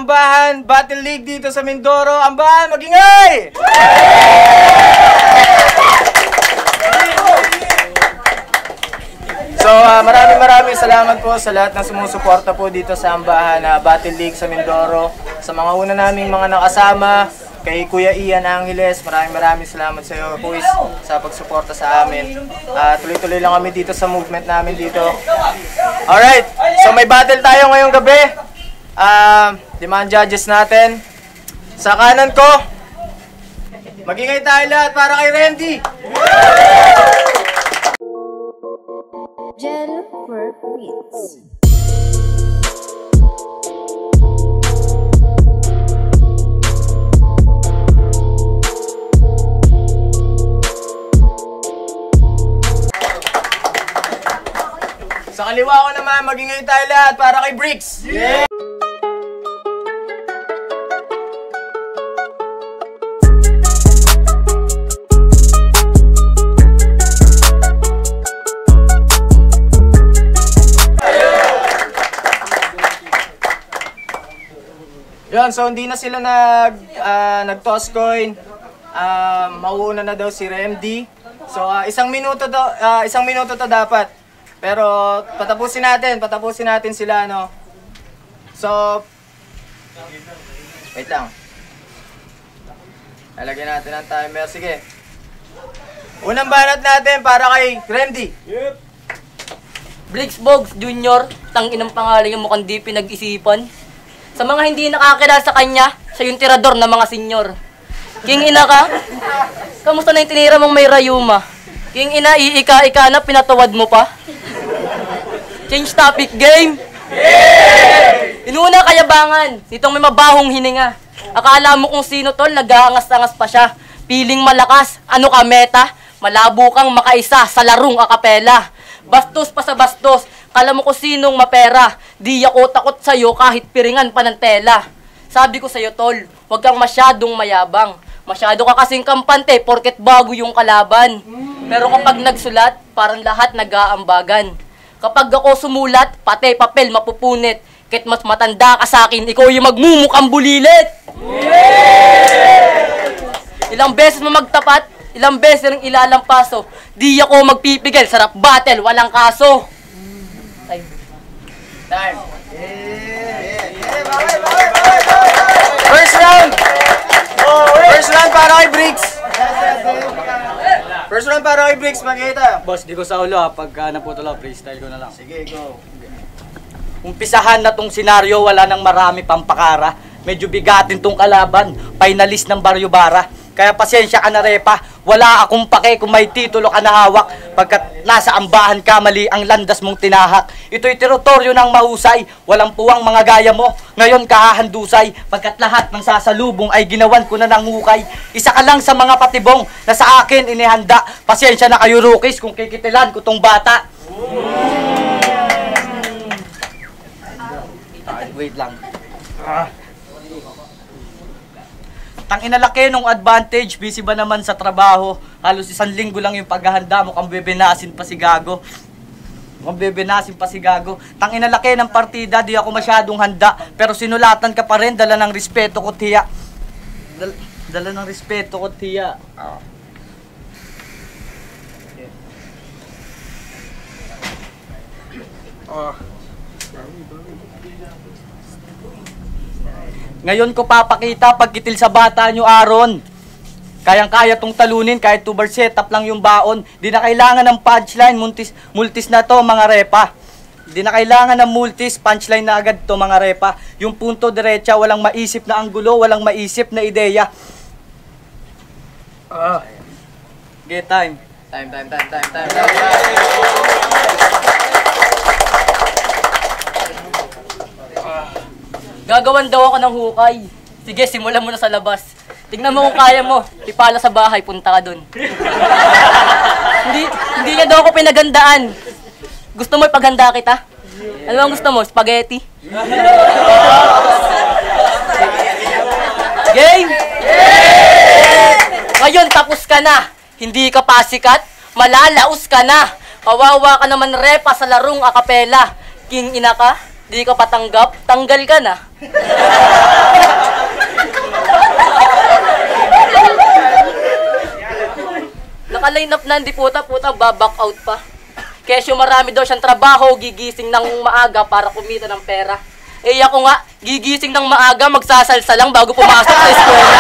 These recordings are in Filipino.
Ambahan Battle League dito sa Mindoro. Ambahan, magingay! So, maraming salamat po sa lahat ng sumusuporta po dito sa Ambahan Battle League sa Mindoro. Sa mga una naming mga nakasama, kay Kuya Ian Angeles, maraming salamat sa iyo, Kuis, sa pagsuporta sa amin. Tuloy-tuloy lang kami dito sa movement namin dito. Alright, so may battle tayo ngayong gabi. Limang judges natin. Sa kanan ko, magingay tayo lahat para kay Randy. Jennifer Beats. Sa kaliwa ko naman, magingay tayo lahat para kay Bricks. Yeah! Yun, so hindi na sila nag-toss coin. Mauuna na daw si Remdy. So isang minuto to dapat. Pero patapusin natin sila, no. So wait lang. Lalagyan natin ang timer. Sige. Unang banat natin para kay Remdy. Yep. Bricks Bogs Jr. Tanginang pangalan yung mukhang di pinag-isipan. Sa mga hindi nakakilala sa kanya, siya yung tirador ng mga senyor. King ina ka? Kamusta na yung tinira mong may rayuma? King ina, iika-ika na, pinatawad mo pa? Change topic, game! Yay! Inuna kayabangan, nitong may mabahong hininga. Akala mo kung sino tol, nag-aangas-angas pa siya. Piling malakas, ano ka meta? Malabo kang makaisa sa larong akapela. Bastos pa sa bastos, kala mo kung sinong mapera. Di ako takot sa'yo kahit piringan pa ng tela. Sabi ko sa'yo tol, huwag kang masyadong mayabang. Masyado ka kasing kampante porket bago yung kalaban. Pero kapag nagsulat, parang lahat nag-aambagan. Kapag ako sumulat, pati papel mapupunit. Kahit mas matanda ka sa akin, ikaw yung magmumukhang bulilit. Ilang beses mo magtapat, ilang beses rin ilalampaso. Di ako magpipigil, sarap battle, walang kaso. Time. First round para kay Bricks. Makita. Boss, di ko sa ulo pagka naputol ako, freestyle ko na lang. Sige, go. Umpisahan na tong senaryo, wala nang marami pampakara. Medyo bigatin tong kalaban, finalist ng Barrio Bara. Kaya pasensya ka na repa, wala akong pake kung may titulo ka na hawak. Pagkat nasa ambahan ka, mali ang landas mong tinahak. Ito'y teritoryo ng mahusay, walang puwang mga gaya mo. Ngayon kahahandusay, pagkat lahat ng sasalubong ay ginawan ko na ng hukay. Isa ka lang sa mga patibong na sa akin inihanda. Pasensya na kayo rookies kung kikitilan ko tong bata. Wait lang. Tang inalaki nung advantage, busy ba naman sa trabaho? Halos 1 linggo lang yung paghahanda mo, kang bebenasin pa si Gago. Tang inalaki ng partida, di ako masyadong handa. Pero sinulatan ka pa rin, dala ng respeto ko tiya. Dala ng respeto ko tiya. Ngayon ko papakita pagkitil sa bata nyo Aaron. Kayang-kaya tong talunin kahit 2 bar setup lang yung baon. Di na kailangan ng punchline, multis na to mga repa. Di na kailangan ng multis, punchline na agad to mga repa. Yung punto diretsa, walang maisip na anggulo, walang maisip na ideya. Get time. Time. Gagawan daw ako ng hukay. Sige, simulan mo na sa labas. Tingnan mo kung kaya mo. Ipala sa bahay, punta ka dun. hindi niya daw ako pinagandaan. Gusto mo ipaganda kita? Ano ang gusto mo? Spaghetti? Game! Ngayon, tapos ka na. Hindi ka pa sikat, malalaos ka na. Kawawa ka naman repa sa larong akapela. King ina ka? Di ka patanggap, tanggal ka na. Naka-line up na, hindi puta, baback out pa. Kesyo marami daw siyang trabaho, gigising ng maaga para kumita ng pera. Eh ako nga, gigising ng maaga, magsasalsa lang bago pumasok sa eskwela.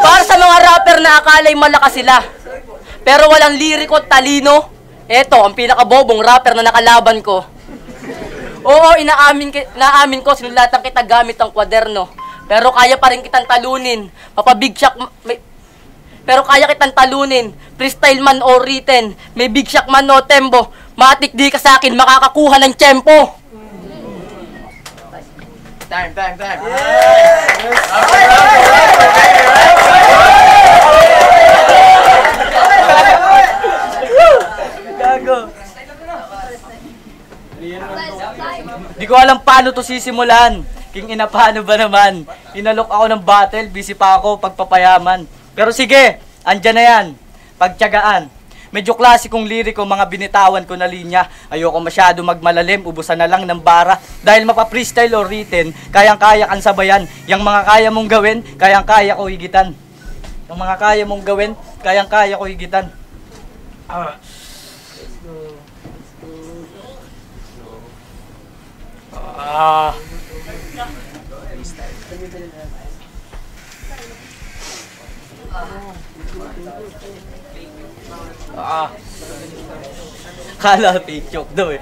Para sa mga rapper na akala'y malakas sila, pero walang liriko at talino, eto ang pinakabobong rapper na nakalaban ko. Oo, inaamin ko, sinulatan kita gamit ang kwaderno. Pero kaya pa rin kitang talunin. Papabig shock, pero kaya kitang talunin. Freestyle man o written, may big shock man o tembo. Matik di ka sa akin, makakakuha ng tiyempo. Time. Gago. Di ko alam paano to sisimulan. King ina, paano ba naman? Inalok ako ng battle, busy pa ako pagpapayaman. Pero sige, andyan na yan. Pagtiyagaan. Medyo klasikong liriko, mga binitawan ko na linya. Ayoko masyado magmalalim, ubusan na lang ng bara. Dahil mapa-freestyle o written, kayang-kaya kang sabayan. Yang mga kaya mong gawin, kayang-kaya ko higitan. Yung mga kaya mong gawin, kayang-kaya ko higitan. Kala fake joke daw eh.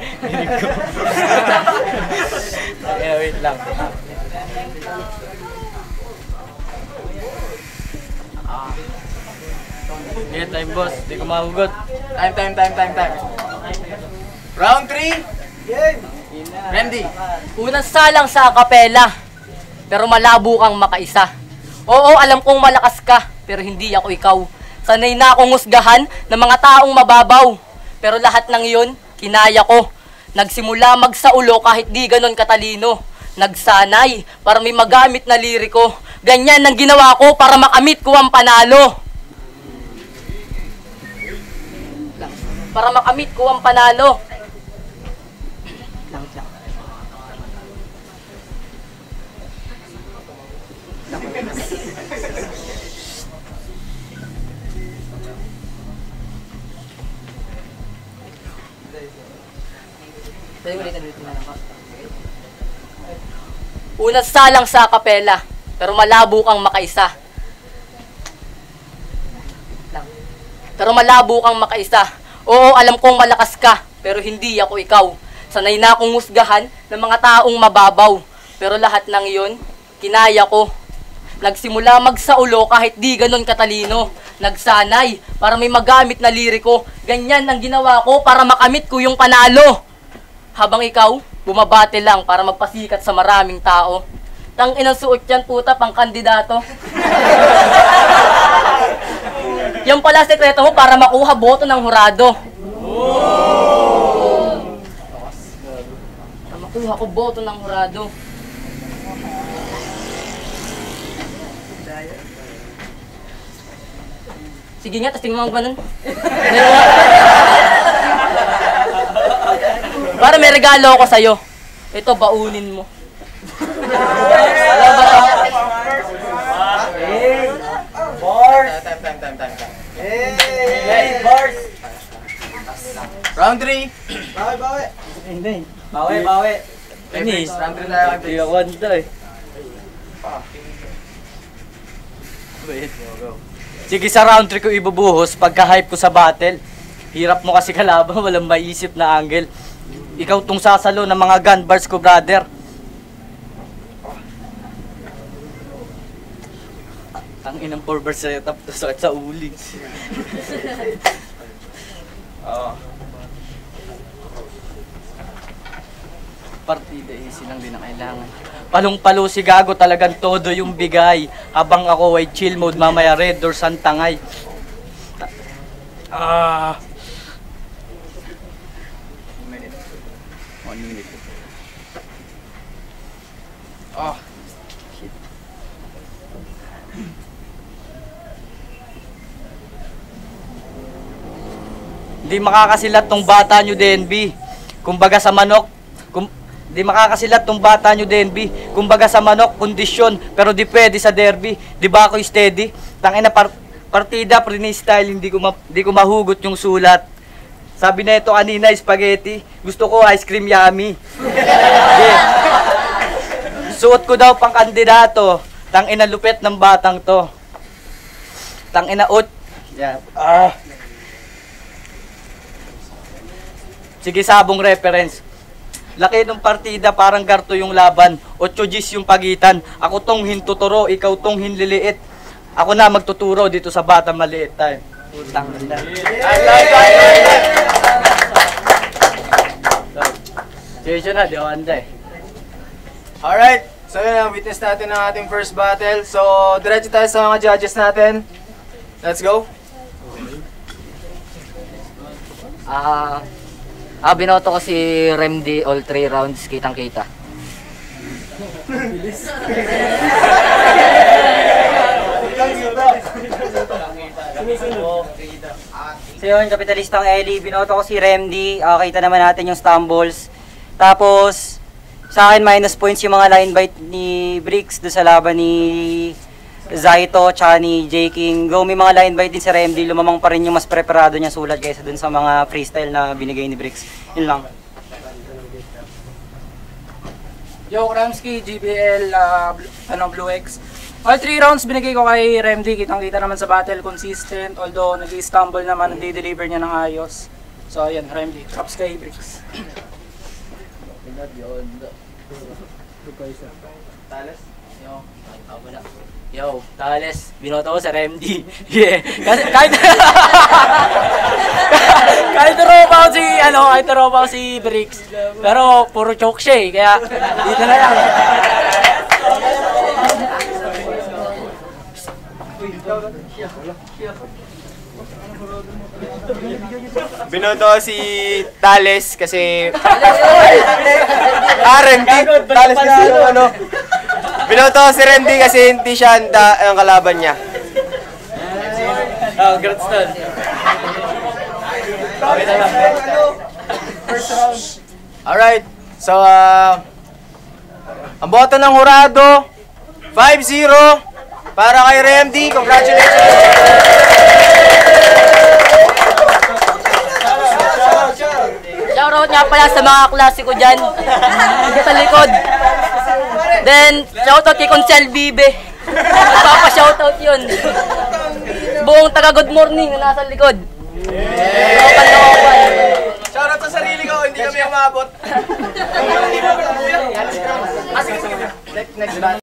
Wait lang. Time boss, di ko mahugot. Time. Round 3. Randy. Unang salang sa akapela, pero malabo kang makaisa. Oo, alam kong malakas ka, pero hindi ako ikaw. Sanay na akong husgahan ng mga taong mababaw. Pero lahat ng iyon, kinaya ko. Nagsimula magsaulo kahit di ganon katalino. Nagsanay para may magamit na liriko. Ganyan ang ginawa ko para makamit ko ang panalo. Para makamit ko ang panalo. Unang salang sa akapela, pero malabo kang makaisa. Oo, alam kong malakas ka, pero hindi ako ikaw. Sanay na akong husgahan ng mga taong mababaw. Pero lahat ng iyon, kinaya ko. Nagsimula magsaulo kahit di ganon katalino. Nagsanay para may magamit na liriko. Ganyan ang ginawa ko para makamit ko yung panalo. Habang ikaw, bumabate lang para magpasikat sa maraming tao. Tang inang suot yan, puta, pang kandidato. Yan pala sekreto mo para makuha boto ng hurado. Para makuha ko boto ng hurado. Sige nga, tas tingnan mo ba nun? Para may regalo ako sa'yo. Ito, baunin mo. Alam ba ito? Time. Hey, bars! Round 3. Hindi. Bawi. Inis. Round 3 tayo. Hindi ako ando eh. Sige, sa round 3 ko ibubuhos pagka-hype ko sa battle. Hirap mo kasi kalaban, walang maisip na angle. Ikaw tong sasalo ng mga gun bars ko, brother. Ang inang 4 bars setup to, sakit sa uli. Partida easy lang din ang kailangan. Palong-palo si Gago, talagang todo yung bigay. Habang ako ay chill mode, mamaya red doors ang tangay. Oh. Hindi makakasilat tong bata nyo, DNB. Kumbaga sa manok, di makakasilat tong bata nyo, DNB. Kumbaga sa manok, kondisyon, pero di pwede sa derby. Di ba ako steady? Tangina partida, freestyle, hindi ko mahugot yung sulat. Sabi na ito kanina, spaghetti. Gusto ko ice cream yummy. Suot ko daw pang kandidato. Tangina lupet ng batang to. Tangina Yeah. Sige, sabong reference. Laki ng partida, parang garto yung laban. 8 Gs yung pagitan. Ako tong hintuturo, ikaw tong hinliliit. Ako na magtuturo dito sa bata maliit tayo. Utang na. Sige na, di ako anday. Alright, so yun ang witness natin ang ating first battle. So, diretso tayo sa mga judges natin. Let's go. Binoto ko si Remdy all 3 rounds, kitang-kita. So yun, kapitalistang Eli, binoto ko si Remdy. Kita naman natin yung stumbles. Tapos, sa akin minus points yung mga line bite ni Bricks doon sa laban ni Zaito, tsaka ni J. King. Go, may mga line bite din si Remdy. Lumamang pa rin yung mas preparado niya sulat kaysa dun sa mga freestyle na binigay ni Bricks. Yun lang. Yo, Ramsky, GBL, Blue X. All 3 rounds binigay ko kay Remdy. Kitang-kita naman sa battle, consistent. Although, nag-stumble naman, nag-deliver niya ng ayos. So, ayan, Remdy. Props kay Bricks. Yo, Tales, binoto ko sa Remdy. Yeah. Kasi kahit tropa ko si Bricks. Pero puro choke siya eh, kaya dito na lang. Binoto ko si Tales kasi... Remdy. Tales kasi yung ano. Binoto ko si Remdy kasi hindi siya ang kalaban niya. Congrats tol. Alright, so ang boto ng hurado, 5-0 para kay Remdy. Congratulations! Shoutout nga pala sa mga klase ko dyan. Dito sa likod. Then, shoutout kay Consel Bibe. Nagpapa-shoutout yun. Buong taga Good Morning na nasa likod. Shoutout sa sarili ko, hindi kami umabot. Sige. Next battle.